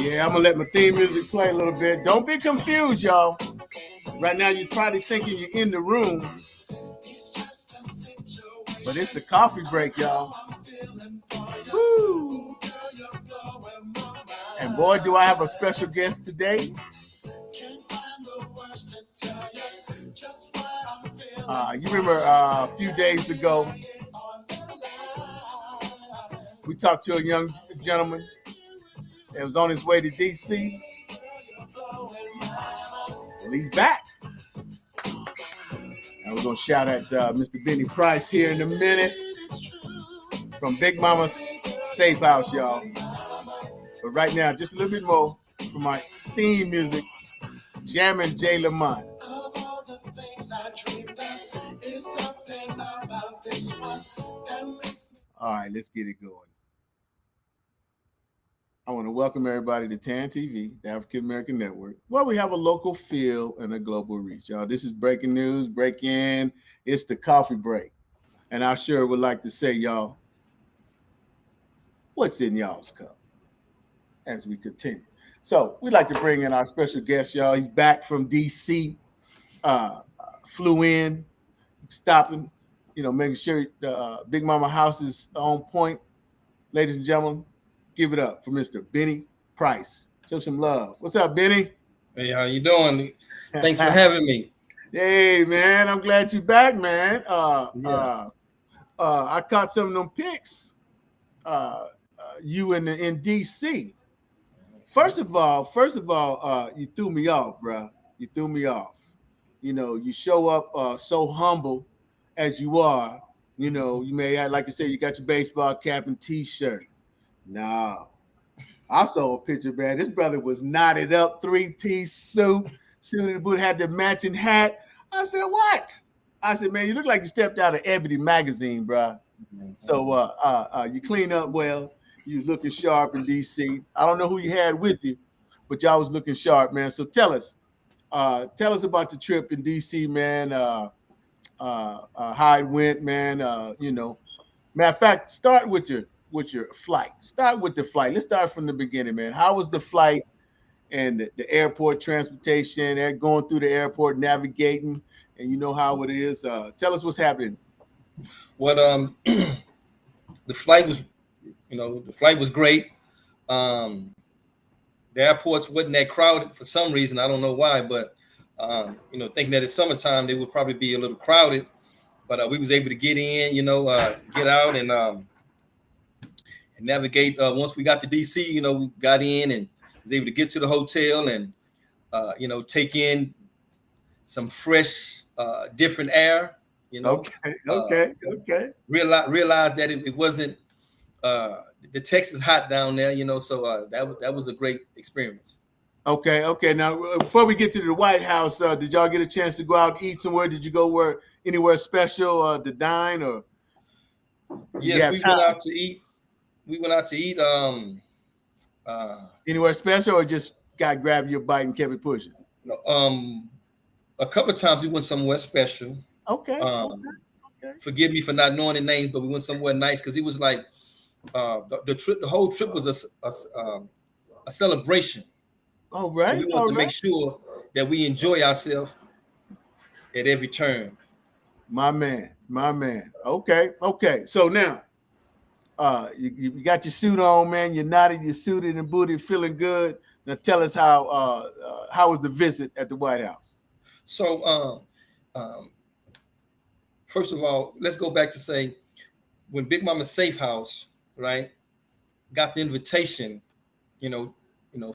Yeah, I'm gonna let my theme music play a little bit. Don't be confused, y'all. Right now, you're probably thinking you're in the room, but it's the coffee break, y'all. Woo! And boy, do I have a special guest today. You remember a few days ago, we talked to a young gentleman that was on his way to D.C. Well, he's back. And we're going to shout at Mr. Bennie Price here in a minute from Big Mama's Safe House, y'all. But right now, just a little bit more for my theme music, Jammin' J. Lamont. All right, let's get it going. I want to welcome everybody to TAN TV, the African American Network, where we have a local feel and a global reach. Y'all, this is breaking news, break in. It's the coffee break. And I sure would like to say, y'all, what's in y'all's cup as we continue. So we'd like to bring in our special guest, y'all. He's back from D.C., flew in, stopping, making sure the Big Mama house is on point. Ladies and gentlemen, give it up for Mr. Bennie Price. Show some love. What's up, Bennie? Hey, how you doing? Thanks for having me. Hey, man, I'm glad you're back, man. I caught some of them pics. You in D.C. First of all, you threw me off, bro. You threw me off. You show up so humble as you are. You may act like you say you got your baseball cap and T-shirt. No. I saw a picture, man. This brother was knotted up, 3-piece suit, suited boot, had the matching hat. I said, what? I said, man, you look like you stepped out of Ebony magazine, bro. So you clean up well. You was looking sharp in D.C. I don't know who you had with you, but y'all was looking sharp, man. So tell us about the trip in D.C., man. How it went, man. Matter of fact, start with your flight. Start with the flight. Let's start from the beginning, man. How was the flight and the airport transportation? They're going through the airport, navigating, and you know how it is. Tell us what's happening. Well, the flight was great. The airports wasn't that crowded for some reason. I don't know why, but thinking that it's summertime, they would probably be a little crowded. But we was able to get in, get out and navigate. Once we got to DC, we got in and was able to get to the hotel and take in some fresh, different air. Okay. Realize that it wasn't the Texas hot down there, so that was a great experience. Okay. Now, before we get to the White House, did y'all get a chance to go out and eat somewhere? Did you go anywhere special to dine or? Yes, we went out to eat. We went out to eat. Anywhere special, or just grabbed your bite and kept it pushing? A couple of times we went somewhere special. Okay. Forgive me for not knowing the names, but we went somewhere nice because it was like the trip. The whole trip was a celebration. All right. So we want to make sure that we enjoy ourselves at every turn. My man. Okay. So now, you got your suit on, man. You're nodded, you're suited and booted, feeling good. Now tell us how was the visit at the White House? So, first of all, let's go back to say when Big Mama's Safe House, right, got the invitation,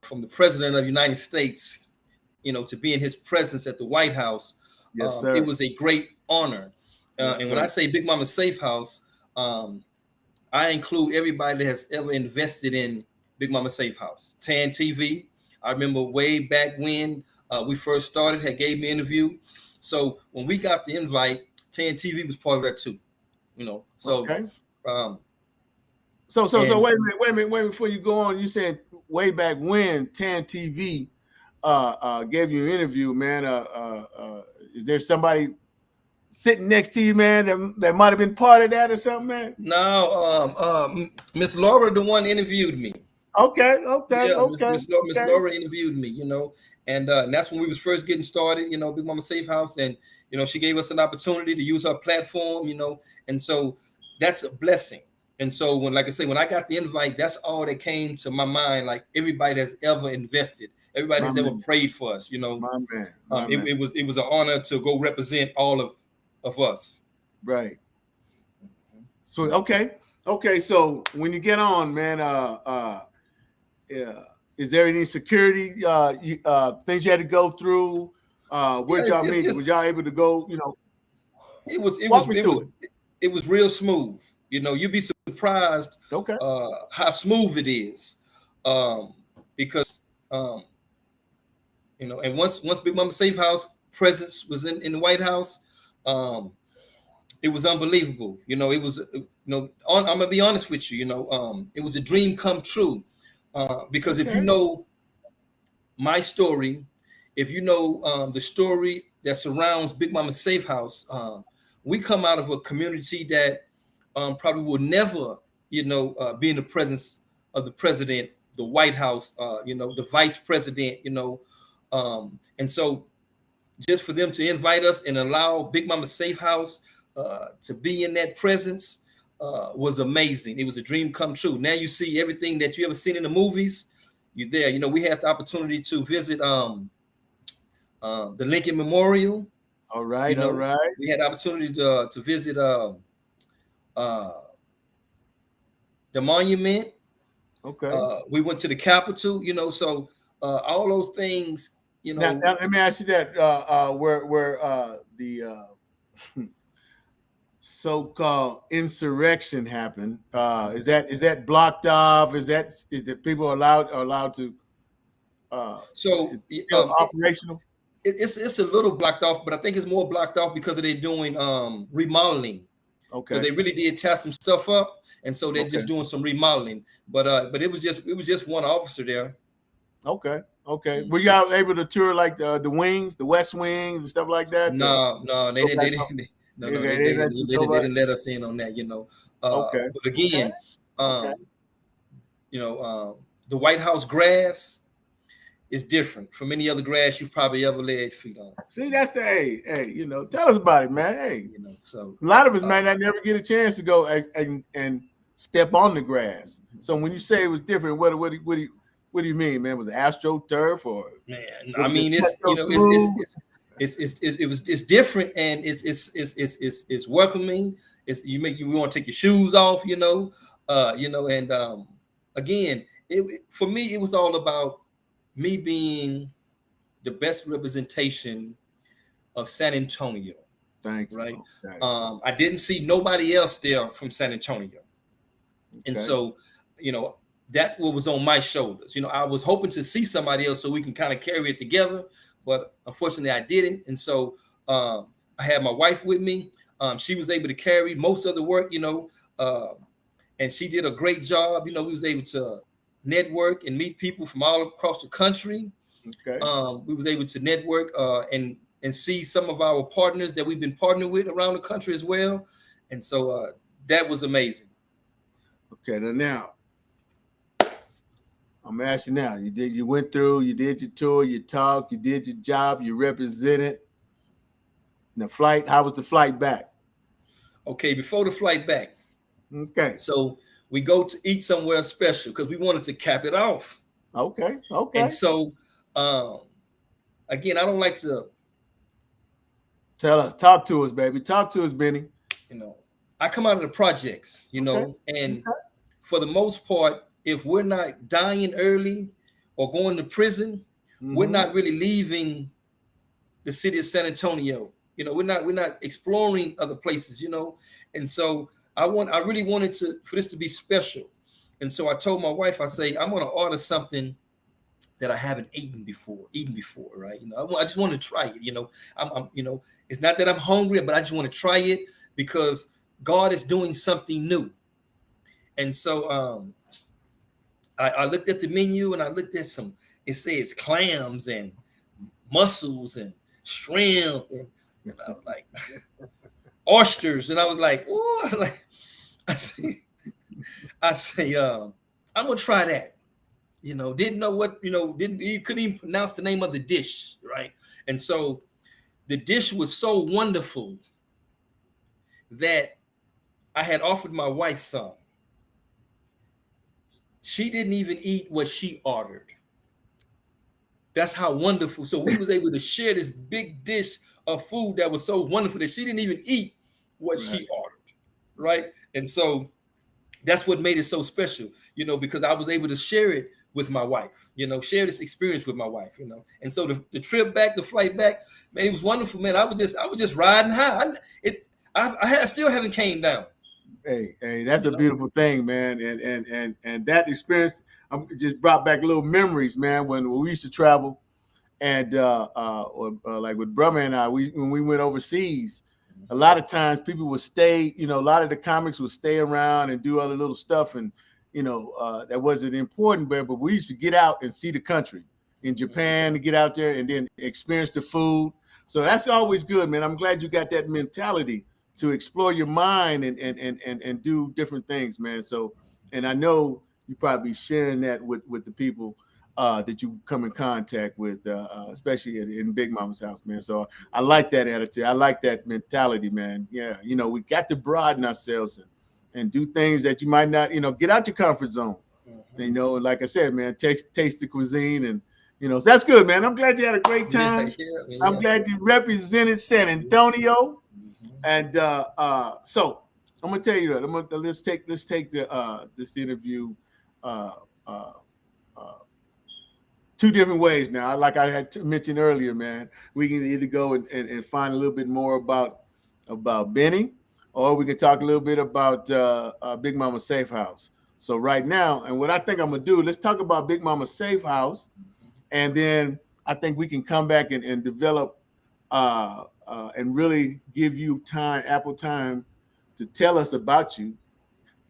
from the President of the United States, to be in his presence at the White House. Yes, sir. It was a great honor. And when I say Big Mama's Safe House, I include everybody that has ever invested in Big Mama Safe House. TAN TV, I remember way back when we first started, had gave me an interview. So when we got the invite, TAN TV was part of that too. So okay. So wait a minute before you go on. You said way back when TAN TV gave you an interview, man. Is there somebody sitting next to you, man, that might have been part of that or something, man? No, Miss Laura, the one interviewed me. Okay, okay, Yeah, okay, Miss okay. Laura interviewed me, and that's when we was first getting started, Big Mama Safe House, and she gave us an opportunity to use her platform, and so that's a blessing. And so when, like I say, when I got the invite, that's all that came to my mind. Like everybody that's ever invested, everybody My that's ever man, prayed for us, my man, um, my it, man. it was an honor to go represent all of us. Right. So okay, okay. So when you get on, man, yeah, is there any security things you had to go through? Yeah, Where'd y'all meet? Was y'all able to go? it was it Walk was me it through was it. it was real smooth. You'd be surprised Okay. how smooth it is, because um, and once Big Mama Safe House presence was in the White House, um, it was unbelievable. It was I'm gonna be honest with you. It was a dream come true, because if you Okay. know my story, if you know the story that surrounds Big Mama Safe House, we come out of a community that probably will never, be in the presence of the president, the White House, the vice president, and so just for them to invite us and allow Big Mama Safe House to be in that presence was amazing. It was a dream come true. Now you see everything that you ever seen in the movies. You there. We had the opportunity to visit the Lincoln Memorial. All right. All right. We had the opportunity to visit uh, the monument. Okay. We went to the Capitol. So all those things. Now let me ask you that: where the so-called insurrection happened? Is that blocked off? Is that people allowed to? So It's still operational. it's a little blocked off, but I think it's more blocked off because they're doing remodeling, because Okay. they really did tear some stuff up, and so they're Okay. just doing some remodeling. But it was just one officer there. Okay. Okay. Were Mhm. y'all able to tour like the wings, the West Wings, and stuff like that? To No, they go didn't. back They up? didn't. No, Okay, no, they let you they go didn't, they back. didn't let us in on that. Okay. But Okay. again, Okay. um, the White House grass is different from any other grass you've probably ever laid feet on. See, that's the hey. Tell us about it, man. Hey, So a lot of us uh, might not never get a chance to go and step on the grass. So when you say it was different, what do you mean, man? Was it AstroTurf or man, was I it just mean, it's Petro it's Smooth? it's different, and it's welcoming. You want to take your shoes off, and again, for me it was all about me being the best representation of San Antonio, Thank you. right? Okay. I didn't see nobody else there from San Antonio, and Okay. so that what was on my shoulders. I was hoping to see somebody else so we can kind of carry it together, but unfortunately I didn't. And so I had my wife with me. She was able to carry most of the work, uh, and she did a great job. We was able to network and meet people from all across the country. Okay. We was able to network and see some of our partners that we've been partnered with around the country as well. And so that was amazing. Okay. Now I'm asking now. You went through, you did your tour, you talked, you did your job, you represented. The flight, how was the flight back? Okay, before the flight back, Okay. so we go to eat somewhere special because we wanted to cap it off. Okay. And Okay. so, um, again, I don't like to, Tell us, talk to us, baby. Talk to us, Benny. you know, I come out of the projects, Okay. and Okay. for the most part, if we're not dying early or going to prison, we're Mm-hmm. not really leaving the city of San Antonio. We're not exploring other places, And so I really wanted for this to be special. And so I told my wife, I say, I'm gonna order something that I haven't eaten before, right? I just want to try it. It's not that I'm hungry, but I just want to try it because God is doing something new. And so I looked at the menu and I looked at some. It says clams and mussels and shrimp, and I was like oysters, and I was like, oh, like I say, I'm gonna try that. didn't know what, didn't he couldn't even pronounce the name of the dish, right? And so the dish was so wonderful that I had offered my wife some. She didn't even eat what she ordered. That's how wonderful. So we was able to share this big dish of food that was so wonderful that she didn't even eat what she ordered, right? And so that's what made it so special, because I was able to share it with my wife, share this experience with my wife, And so the trip back, the flight back, man, it was wonderful, man. I was just riding high. I still haven't came down. Hey, that's a beautiful thing, man. And that experience just brought back little memories, man, when we used to travel. And like with brother and I, when we went overseas, a lot of times people would stay, a lot of the comics would stay around and do other little stuff, and that wasn't important, but we used to get out and see the country in Japan, to get out there and then experience the food. So that's always good, man. I'm glad you got that mentality to explore your mind and do different things, man. So, and I know you probably sharing that with the people that you come in contact with, especially in Big Mama's house, man. So I like that attitude. I like that mentality, man. Yeah, we got to broaden ourselves and do things that you might not, get out your comfort zone. Like I said, man, taste the cuisine, and so that's good, man. I'm glad you had a great time. Yeah. I'm glad you represented San Antonio, and so I'm gonna tell you that let's take this interview. Uh, uh, Two different ways now. Like I had mentioned earlier, man, we can either go and find a little bit more about Bennie, or we can talk a little bit about Big Mama Safe House. So right now, and what I think I'm gonna do, let's talk about Big Mama Safe House, and then I think we can come back and develop and really give you ample time to tell us about you,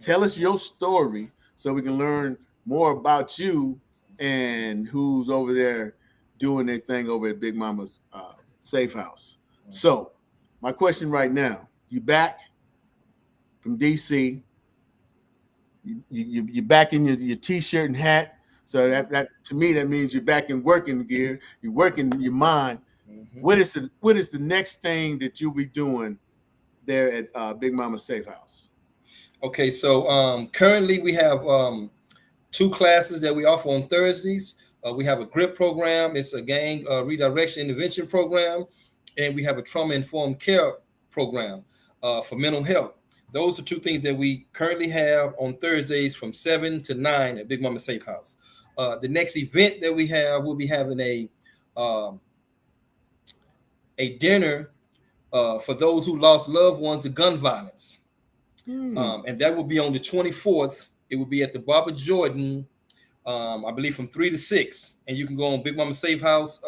tell us your story, so we can learn more about you and who's over there doing their thing over at Big Mama's Safe House. So, my question right now: you back from DC? You're back in your t-shirt and hat. So that to me that means you're back in working gear. You're working your mind. What is the next thing that you'll be doing there at Big Mama's Safe House? Okay, so currently we have 2 classes that we offer on Thursdays. We have a GRIP program. It's a gang redirection intervention program. And we have a trauma-informed care program for mental health. Those are 2 things that we currently have on Thursdays from 7 to 9 at Big Mama Safe House. The next event that we have, we'll be having a dinner for those who lost loved ones to gun violence. And that will be on the 24th. It will be at the Barbara Jordan, I believe from 3 to 6. And you can go on Big Mama Safe House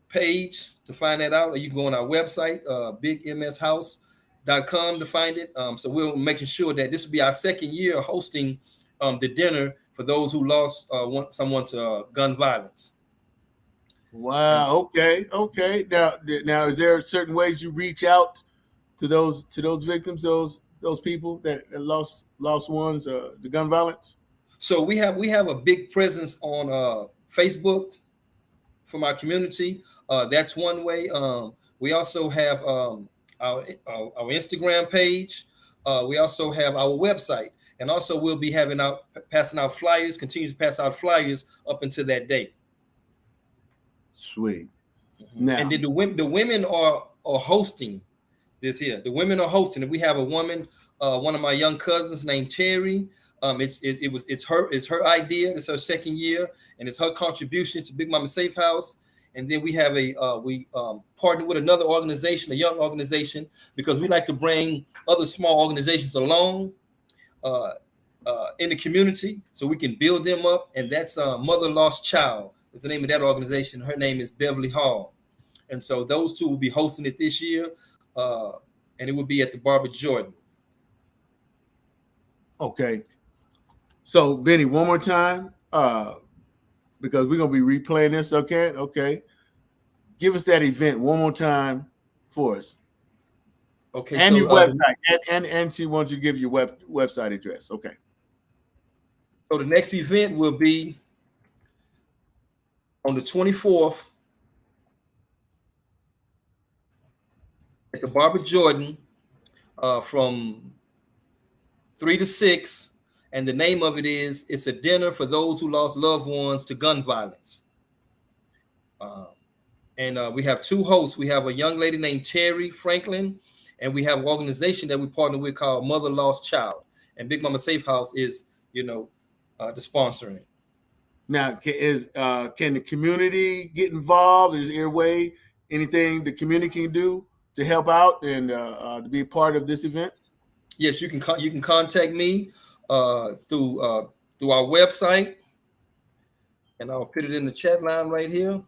page to find that out, or you can go on our website, bigmshouse.com, to find it. So we're making sure that this will be our second year hosting the dinner for those who lost someone to gun violence. Wow. Okay. Now, is there certain ways you reach out to those victims, those people that lost ones to gun violence? So we have a big presence on Facebook from our community. That's one way. We also have our Instagram page. We also have our website, and also we'll be passing out flyers, continue to pass out flyers up until that date. Sweet. Now, and then the women are hosting this here. The women are hosting it. We have a woman, one of my young cousins named Terry. It's her idea. It's her second year, and it's her contribution to Big Mama Safe House. And then we have we partner with another organization, a young organization, because we like to bring other small organizations along in the community so we can build them up. And that's Mother Lost Child is the name of that organization. Her name is Beverly Hall. And so those 2 will be hosting it this year, and it will be at the Barbara Jordan. Okay. So, Bennie, one more time, because we're going to be replaying this, okay? Okay. Give us that event one more time for us. Okay. And so, your website. And she wants you to give your website address. Okay. So the next event will be on the 24th at the Barber Jordan from 3 to 6, and the name of it is "It's a Dinner for Those Who Lost Loved Ones to Gun Violence." And we have two hosts. We have a young lady named Terry Franklin, and we have an organization that we partner with called Mother Lost Child. And Big Mama Safe House is, the sponsoring. Now, can the community get involved? Is there a way, anything the community can do to help out and to be a part of this event? Yes, you can contact me through our website, and I'll put it in the chat line right here.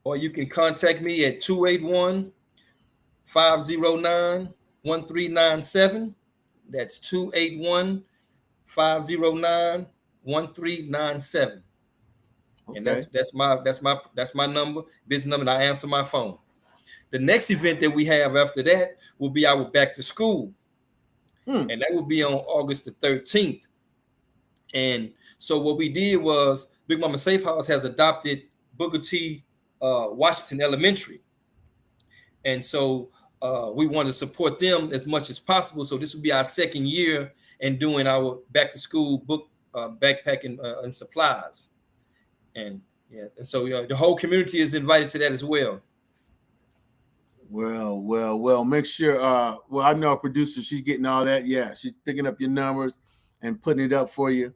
Or you can contact me at 281-509-1397. That's 281-509-1397. Okay. And that's my number, business number, and I answer my phone. The next event that we have after that will be our back to school. And that will be on August the 13th. And so what we did was Big Mama Safe House has adopted Booker T. Washington Elementary. And so we want to support them as much as possible. So this will be our second year in doing our back to school book backpacking and supplies. And yes, and so the whole community is invited to that as well. Well, make sure well, I know our producer, she's getting all that. Yeah, she's picking up your numbers and putting it up for you.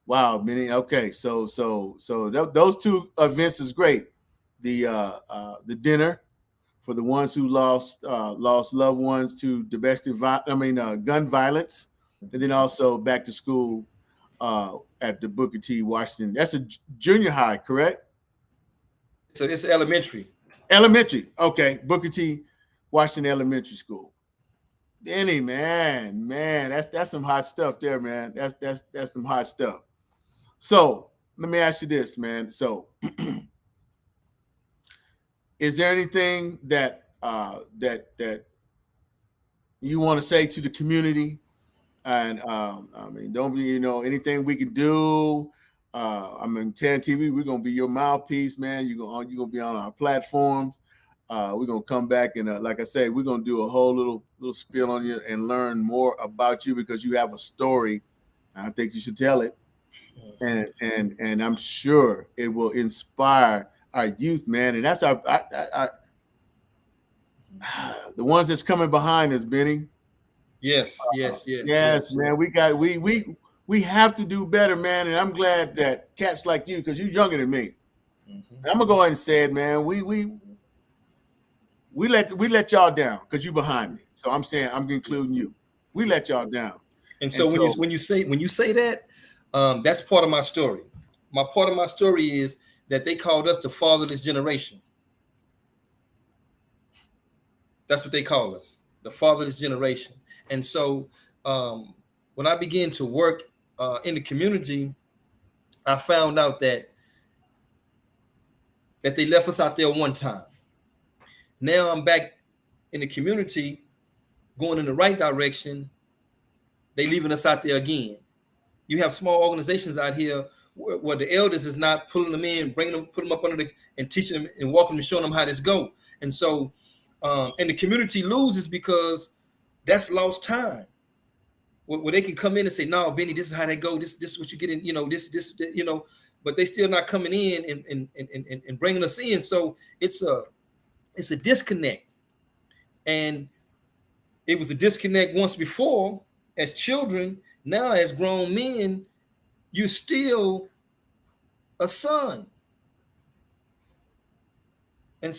Wow, Benny. Okay, so those two events is great. The dinner for the ones who lost loved ones to domestic gun violence, and then also back to school at the Booker T. Washington. That's a junior high, correct? So it's elementary. Elementary. Okay, Booker T. Washington Elementary School. Benny, man, that's some hot stuff there, man. That's some hot stuff. So let me ask you this, man. So is there anything that that you want to say to the community? And don't be, anything we can do. TAN TV, we're gonna be your mouthpiece, man. You're gonna be on our platforms. We're gonna come back and like I said, we're gonna do a whole little spiel on you and learn more about you because you have a story. I think you should tell it. And I'm sure it will inspire our youth, man. And that's our the ones that's coming behind us, Benny. Yes, man. We have to do better, man. And I'm glad that cats like you, because you're younger than me. Mm-hmm. I'm gonna go ahead and say it, man. We let y'all down because you behind me. So I'm saying I'm including you. We let y'all down. And so when you say that, that's part of my story. Part of my story is that they called us the fatherless generation. That's what they call us, the fatherless generation. And so when I began to work in the community, I found out that they left us out there one time. Now I'm back in the community, going in the right direction. They leaving us out there again. You have small organizations out here where the elders is not pulling them in, putting them up under and teaching them and walking them, showing them how this go. And so, and the community loses because that's lost time. Where they can come in and say, "No, Benny, this is how they go. This is what you get in. This. But they still not coming in and bringing us in. So it's a disconnect, and it was a disconnect once before as children. Now as grown men, you're still a son, and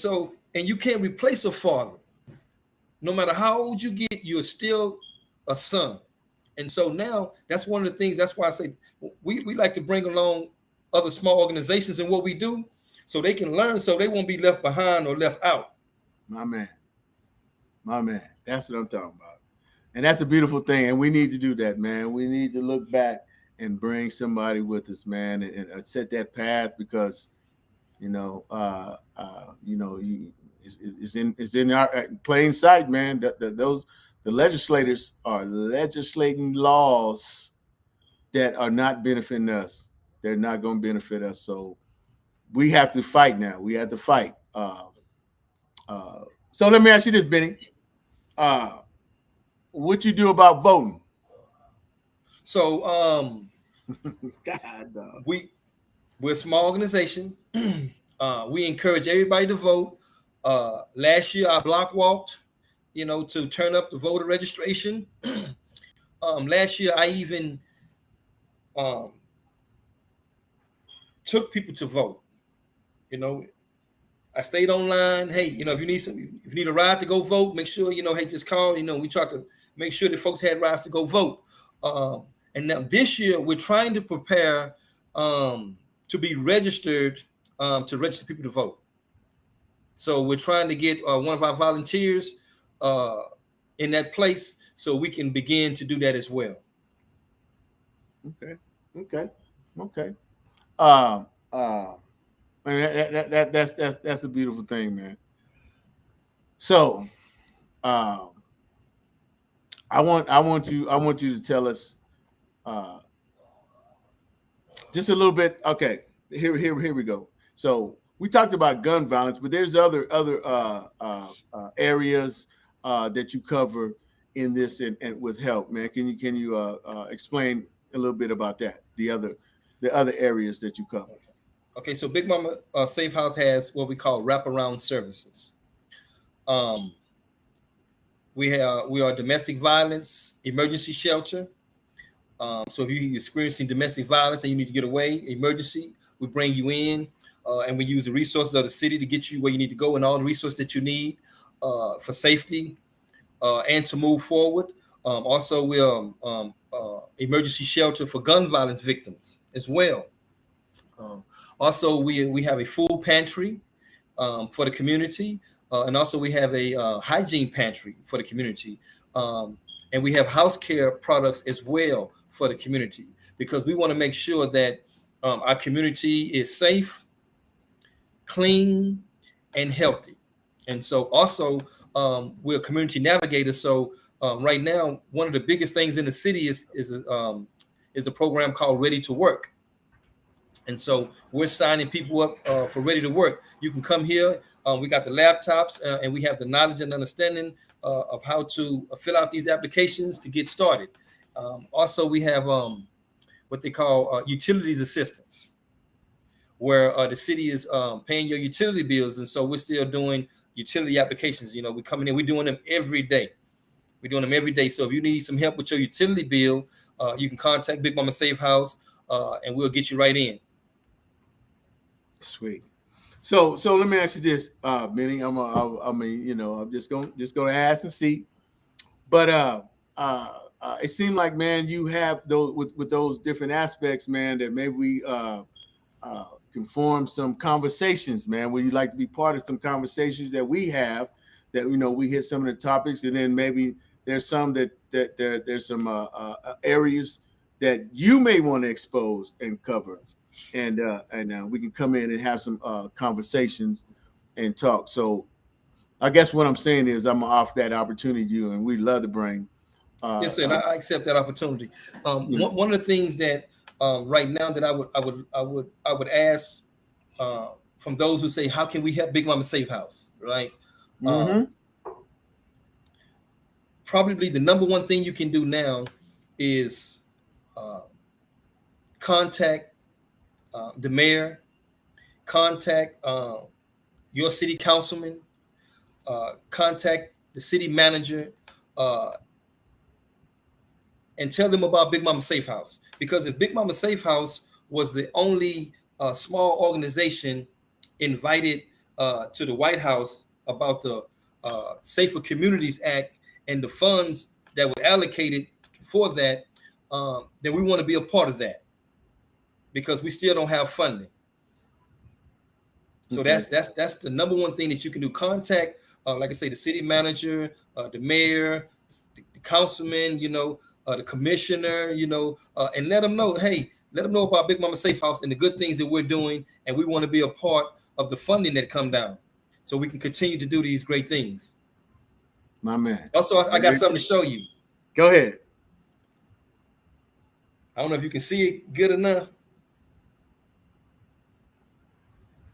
you can't replace a father. No matter how old you get, you're still a son. And so now that's one of the things. That's why I say we like to bring along other small organizations in what we do, so they can learn, so they won't be left behind or left out. My man, that's what I'm talking about. And that's a beautiful thing. And we need to do that, man. We need to look back and bring somebody with us, man, and set that path because, it's in our plain sight, man. Those the legislators are legislating laws that are not benefiting us. They're not going to benefit us. So we have to fight now. We have to fight. Uh, so let me ask you this, Benny. Uh, what you do about voting? So God, dog. we're a small organization. We encourage everybody to vote. Last year I block walked, to turn up the voter registration. Last year I even um, took people to vote. You know, I stayed online. Hey, if you need a ride to go vote, make sure hey, just call. We try to make sure that folks had rides to go vote. And now this year we're trying to prepare to be registered to register people to vote. So we're trying to get one of our volunteers in that place so we can begin to do that as well. Okay. Man, that's a beautiful thing, man. So, I want you to tell us just a little bit. Okay, here we go. So we talked about gun violence, but there's other areas that you cover in this and with help, man. Can you explain a little bit about that? The other areas that you cover. Okay, so Big Mama Safe House has what we call wraparound services. We are domestic violence emergency shelter. So if you're experiencing domestic violence and you need to get away, emergency, we bring you in, and we use the resources of the city to get you where you need to go and all the resources that you need for safety and to move forward. Also, we're emergency shelter for gun violence victims as well. Also, we have a food pantry for the community, and also we have a hygiene pantry for the community, and we have house care products as well for the community because we want to make sure that our community is safe, clean, and healthy. And so also we're community navigators. So right now, one of the biggest things in the city is a program called Ready to Work. And so we're signing people up for Ready to Work. You can come here. We got the laptops and we have the knowledge and understanding of how to fill out these applications to get started. Also, we have what they call utilities assistance, where the city is paying your utility bills. And so we're still doing utility applications. We're coming in, we're doing them every day. We're doing them every day. So if you need some help with your utility bill, you can contact Big Mama Safe House and we'll get you right in. Sweet. So let me ask you this, Benny. I'm just gonna ask and see. But it seemed like, man, you have those with those different aspects, man, that maybe we can form some conversations, man. Would you like to be part of some conversations that we have that we hit some of the topics, and then maybe there's some that there's some areas that you may want to expose and cover, and we can come in and have some conversations and talk. So I guess what I'm saying is I'm off that opportunity to you, and we'd love to bring. Yes, sir. And I accept that opportunity. One of the things that right now that I would ask from those who say, how can we help Big Mama Safe House, right? Probably the number one thing you can do now is contact the mayor, contact your city councilman, contact the city manager, and tell them about Big Mama Safe House. Because if Big Mama Safe House was the only small organization invited to the White House about the Safer Communities Act and the funds that were allocated for that, then we want to be a part of that because we still don't have funding. So that's the number one thing that you can do. Contact, like I say, the city manager, the mayor, the councilman, the commissioner, and let them know, hey, let them know about Big Mama Safe House and the good things that we're doing. And we want to be a part of the funding that come down so we can continue to do these great things. My man. Also, I got something to show you. Go ahead. I don't know if you can see it good enough.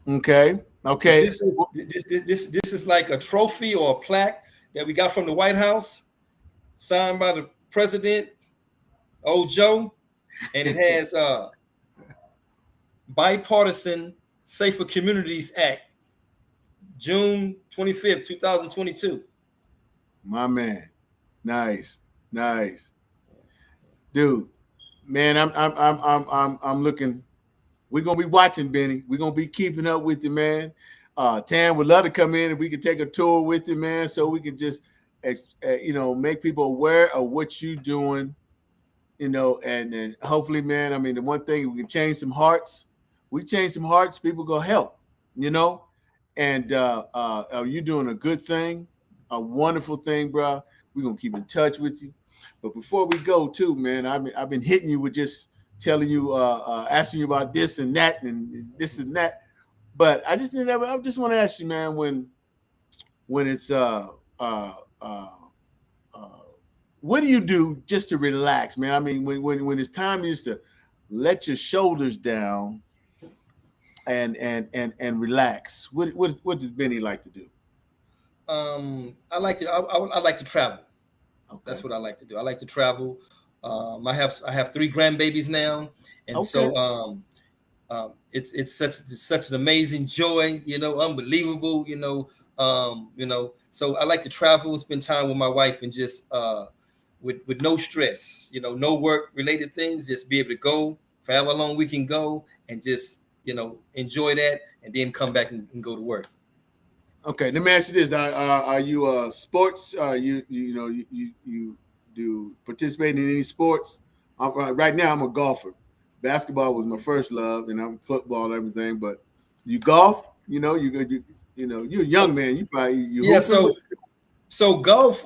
Okay. But Okay. this is like a trophy or a plaque that we got from the White House, signed by the president, old Joe, and it has bipartisan Safer Communities Act, June 25th, 2022. My man. Nice. Nice. Dude, man, I'm looking. We're gonna be watching, Benny. We're gonna be keeping up with you, man. Tam would love to come in and we could take a tour with you, man, so we can just make people aware of what you're doing, and hopefully, man, I mean, the one thing we can change some hearts. We change some hearts, people go help, you know. And you're doing a good thing, a wonderful thing, bro. We're gonna keep in touch with you. But before we go, too, man, I've been hitting you with just telling you, asking you about this and that and this and that. But I just want to ask you, man, when it's uh what do you do just to relax, man? I mean, when it's time just to let your shoulders down and relax. What does Benny like to do? I like to travel. Okay. That's what I like to do. I like to travel. I have 3 grandbabies now, and Okay. so it's such an amazing joy, unbelievable, So I like to travel, spend time with my wife, and just with no stress, no work related things. Just be able to go for however long we can go, and just enjoy that, and then come back and go to work. Okay, let me ask you this: Are you sports? You do participate in any sports? Right now, I'm a golfer. Basketball was my first love, and I'm football and everything. But you golf? You're a young man. You Yeah. hooping? So golf.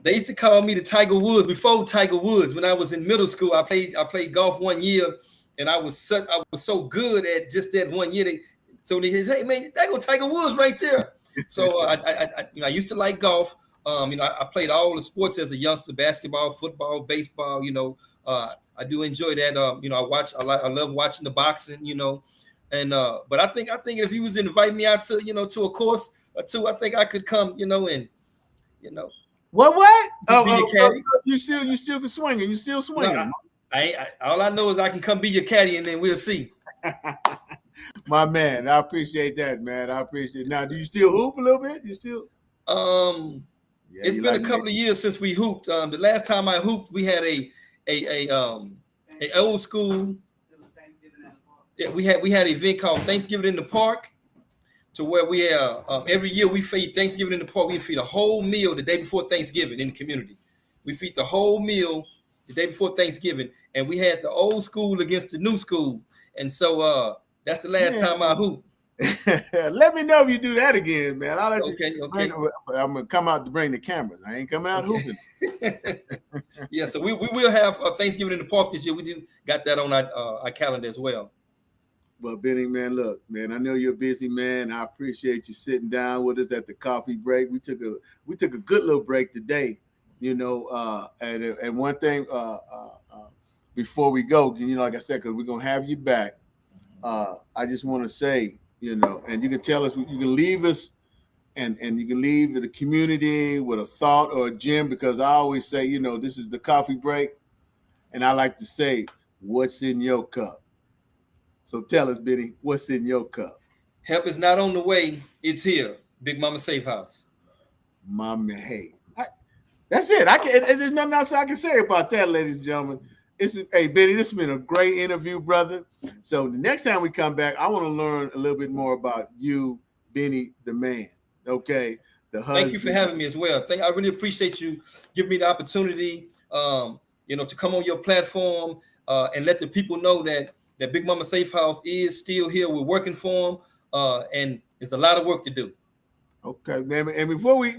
They used to call me the Tiger Woods before Tiger Woods. When I was in middle school, I played golf 1 year, and I was so good at just that 1 year. So they said, "Hey man, that go Tiger Woods right there." So I used to like golf. I played all the sports as a youngster: basketball, football, baseball. I do enjoy that. I love watching the boxing. And but I think if you was to invite me out to a course or two, I think I could come. And you know What? be your So caddy. you still can swing and you still No, swinging. all I know is I can come be your caddy, and then we'll see. My man, I appreciate that, man. I appreciate it. Now, do you still hoop a little bit? You still? Um, Yeah, it's you been a like couple of years since we hooped. The last time I hooped, we had a old school. Yeah, we had an event called Thanksgiving in the Park, to where we every year we feed Thanksgiving in the Park. We feed a whole meal the day before Thanksgiving in the community. We feed the whole meal the day before Thanksgiving, and we had the old school against the new school, and so that's the last time I hooped. Let me know if you do that again, man. I'll let you. Okay. I'm gonna come out to bring the cameras. I ain't coming out hooping. Yeah, so we will have Thanksgiving in the Park this year. We got that on our calendar as well. But Benny, man, look, man, I know you're a busy man. I appreciate you sitting down with us at the coffee break. We took a good little break today, and one thing before we go, like I said, because we're gonna have you back. I just want to say, and you can tell us, you can leave us, and you can leave the community with a thought or a gem, because I always say, this is the coffee break, and I like to say, what's in your cup? So tell us, Benny, what's in your cup? Help is not on the way; it's here. Big Mama Safe House. Mama, hey, that's it. There's nothing else I can say about that, ladies and gentlemen. Hey, Benny, this has been a great interview, brother. So the next time we come back, I want to learn a little bit more about you, Benny, the man. Okay, the husband. Thank you for having me as well. I really appreciate you giving me the opportunity, to come on your platform and let the people know that Big Mama Safe House is still here. We're working for them, and it's a lot of work to do. Okay, man. And before we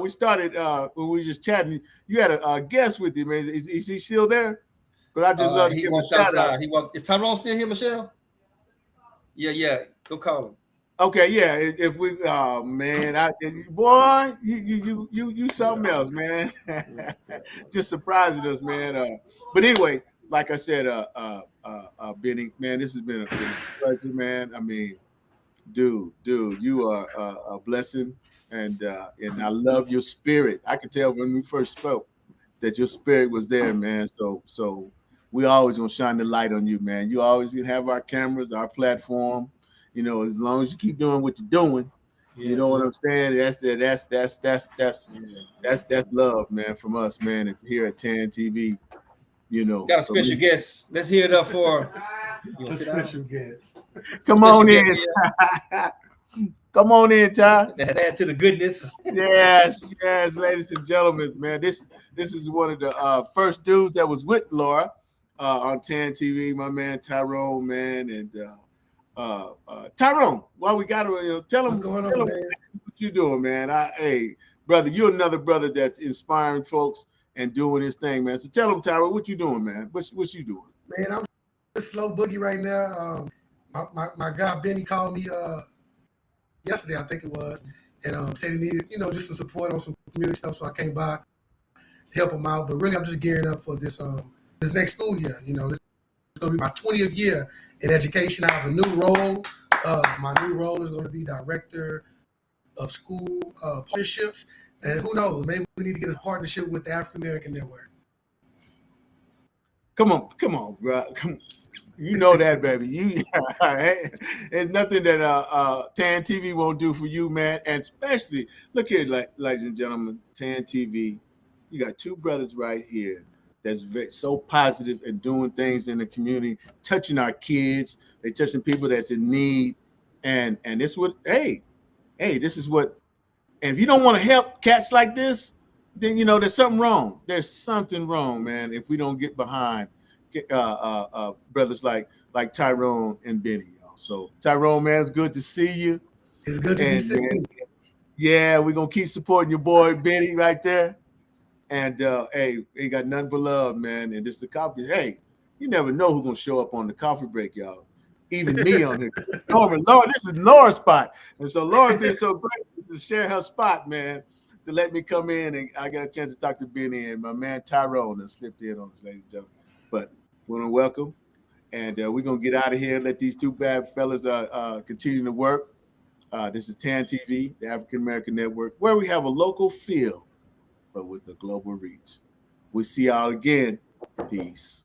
started, when we were just chatting, you had a guest with you, man. Is he still there? But I just love to He give him a walked shout outside. out. Is Tyrone still here, Michelle? Yeah. Go call him. Okay, yeah. If we, oh man, boy, you something else, man. Just surprising us, man. But anyway, like I said, Benny, man, this has been a pleasure, man. I mean, dude, you are a blessing, and I love your spirit. I could tell when we first spoke that your spirit was there, man. So we always gonna shine the light on you, man. You always gonna have our cameras, our platform. You know, as long as you keep doing what you're doing, you know what Yes. I'm saying. That's love, man, from us, man, here at Tan TV. You know, Got a so we, special guest. Let's hear it up for you. Want A to sit down? special guest. come Special on guest in, here. Ty. Come on in, Ty. That add to the goodness. Yes, ladies and gentlemen, man. This is one of the first dudes that was with Laura on Tan TV. My man Tyrone, man, and Tyrone. While we got him, What's going tell on, him man? what you doing, man. Hey, brother, you're another brother that's inspiring folks and doing his thing, man. So tell him, Tyrone, what you doing, man? What you doing? Man, I'm just slow boogie right now. My guy Benny called me yesterday, I think it was, and said he needed, just some support on some community stuff. So I came by, help him out. But really, I'm just gearing up for this next school year. This is going to be my 20th year in education. I have a new role. My new role is going to be director of school partnerships. And who knows? Maybe we need to get a partnership with the African American Network. Come on, bro. Come, you know that, baby. You, there's nothing that Tan TV won't do for you, man. And especially, look here, ladies and gentlemen, Tan TV. You got two brothers right here that's so positive and doing things in the community, touching our kids. They touching people that's in need, and this what this is what. And if you don't want to help cats like this, then there's something wrong. There's something wrong, man. If we don't get behind brothers like Tyrone and Benny. So Tyrone, man, it's good to see you. It's good to be And seen. man, yeah, we're gonna keep supporting your boy Benny right there. And hey, he got nothing but love, man. And this is the coffee. Hey, you never know who's gonna show up on the coffee break, y'all. Even me on here. Norman, Laura, this is Laura's spot. And so Laura's been so great to share her spot, man, to let me come in and I got a chance to talk to Benny and my man Tyrone and slipped in on us, ladies and gentlemen. But we want to welcome. And we're gonna get out of here and let these two bad fellas continue to work. This is TAN TV, the African American Network, where we have a local feel, but with a global reach. We'll see y'all again. Peace.